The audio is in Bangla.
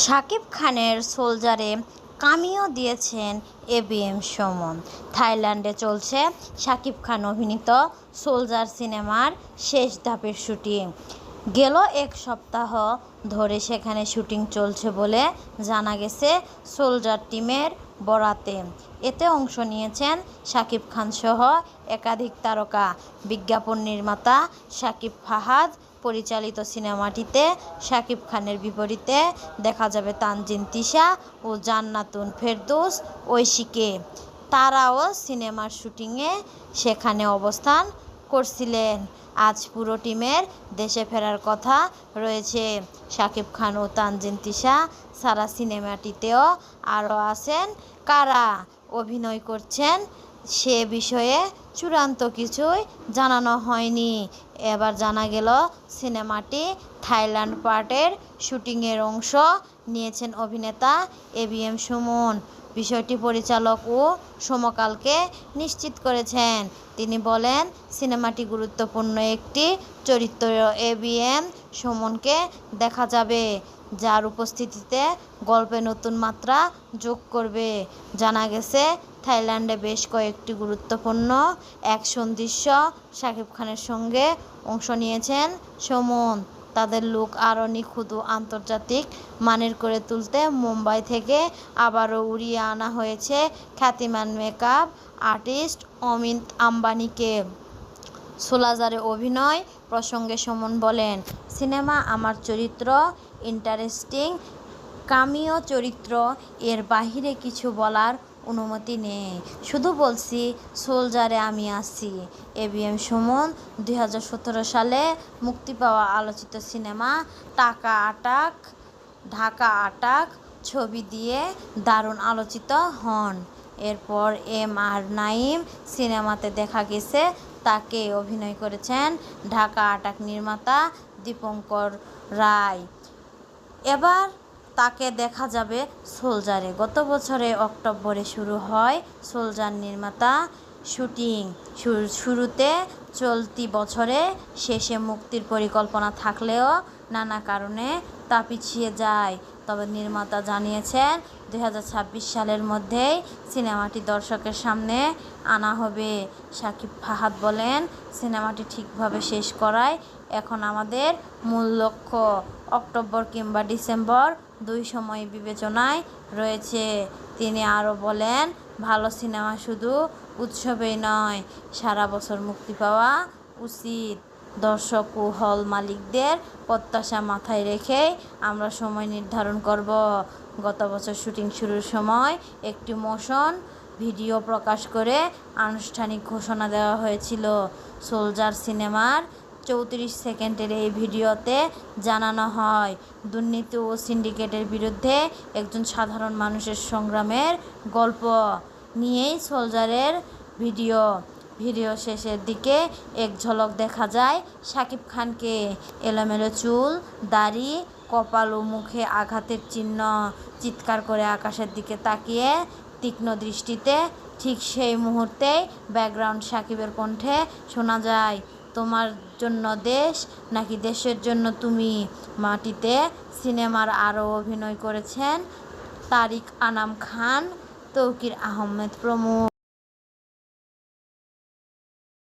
শাকিব খানের সোলজারে কামিও দিয়েছেন এবিএম সুমন। থাইল্যান্ডে চলছে শাকিব খান অভিনীত সোলজার সিনেমার শেষ ধাপের শুটিং। গেল এক সপ্তাহ ধরে সেখানে শুটিং চলছে বলে জানা গেছে সোলজার টিমের বরাতে। এতে অংশ নিয়েছেন শাকিব খান সহ একাধিক তারকা। বিজ্ঞাপন নির্মাতা শাকিব ফাহাদ পরিচালিত সিনেমাটিতে শাকিব খানের বিপরীতে দেখা যাবে তানজিন তিশা ও জান্নাতুন ফেরদৌস ঐশীকে। তারাও সিনেমার শুটিংয়ে সেখানে অবস্থান করছিলেন। আজ পুরো টিমের দেশে ফেরার কথা রয়েছে। শাকিব খান ও তানজিন তিশা ছাড়া সিনেমাটিতেও আরও আছেন কারা অভিনয় করছেন সে বিষয়ে চূড়ান্ত কিছুই জানানো হয়নি। এবার জানা গেল সিনেমাটি থাইল্যান্ড পার্টের শুটিংয়ের অংশ নিয়েছেন অভিনেতা এবিএম সুমন। বিষয়টি পরিচালক ও সমকালকে নিশ্চিত করেছেন। তিনি বলেন, সিনেমাটি গুরুত্বপূর্ণ একটি চরিত্র এবিএম সুমনকে দেখা যাবে, যার উপস্থিতিতে গল্পে নতুন মাত্রা যোগ করবে। জানা গেছে থাইল্যান্ডে বেশ কয়েকটি গুরুত্বপূর্ণ অ্যাকশন দৃশ্য শাকিব খানের সঙ্গে অংশ নিয়েছেন সুমন। তাদের লুক আরও নিখুঁত ও আন্তর্জাতিক মানের করে তুলতে মুম্বাই থেকে আবারও উড়িয়ে আনা হয়েছে খ্যাতিমান মেকআপ আর্টিস্ট অমিত আম্বানিকে। সোলজারে অভিনয় প্রসঙ্গে সুমন বলেন, সিনেমা আমার চরিত্র ইন্টারেস্টিং, কামিও চরিত্র, এর বাহিরে কিছু বলার অনুমতি নেই। শুধু বলছি সোলজারে আমি আছি। এবিএম সুমন 2017 সালে মুক্তি পাওয়া আলোচিত সিনেমা ঢাকা আটাক ছবি দিয়ে দারুণ আলোচিত হন। এরপর আর নাইম সিনেমাতে দেখা গেছে তাকে। অভিনয় করেছেন ঢাকা আটাক নির্মাতা দীপঙ্কর রায়। এবার তাকে দেখা যাবে সোলজারে। গত বছরের অক্টোবরে শুরু হয় সোলজার নির্মাতা শুটিং। শুরুতে চলতি বছরে শেষে মুক্তির পরিকল্পনা থাকলেও নানা কারণে তা পিছিয়ে যায়। তবে নির্মাতা জানিয়েছেন 2026 সালের মধ্যেই সিনেমাটি দর্শকের সামনে আনা হবে। শাকিব ফাহাদ বলেন, সিনেমাটি ঠিকভাবে শেষ করাই এখন আমাদের মূল লক্ষ্য। অক্টোবর কিংবা ডিসেম্বর দুই সময় বিবেচনায় রয়েছে। তিনি আরও বলেন, ভালো সিনেমা শুধু উৎসবেই নয়, সারা বছর মুক্তি পাওয়া উচিত। দর্শক ও হল মালিকদের প্রত্যাশা মাথায় রেখেই আমরা সময় নির্ধারণ করব। গত বছর শুটিং শুরুর সময় একটি মোশন ভিডিও প্রকাশ করে আনুষ্ঠানিক ঘোষণা দেওয়া হয়েছিল। সোলজার সিনেমার 34 সেকেন্ডের এই ভিডিওতে জানানো হয়, দুর্নীতি ও সিন্ডিকেটের বিরুদ্ধে একজন সাধারণ মানুষের সংগ্রামের গল্প নিয়েই সোলজারের ভিডিও শেষের দিকে এক ঝলক দেখা যায় শাকিব খানকে। এলোমেলো চুল, দাড়ি, কপাল ও মুখে আঘাতের চিহ্ন, চিৎকার করে আকাশের দিকে তাকিয়ে তীক্ষ্ণ দৃষ্টিতে। ঠিক সেই মুহূর্তেই ব্যাকগ্রাউন্ড শাকিবের কণ্ঠে শোনা যায়, তোমার জন্য দেশ নাকি দেশের জন্য তুমি। মাটিতে সিনেমার আরও অভিনয় করেছেন তারিক আনাম খান, তৌকির আহমেদ প্রমুখ।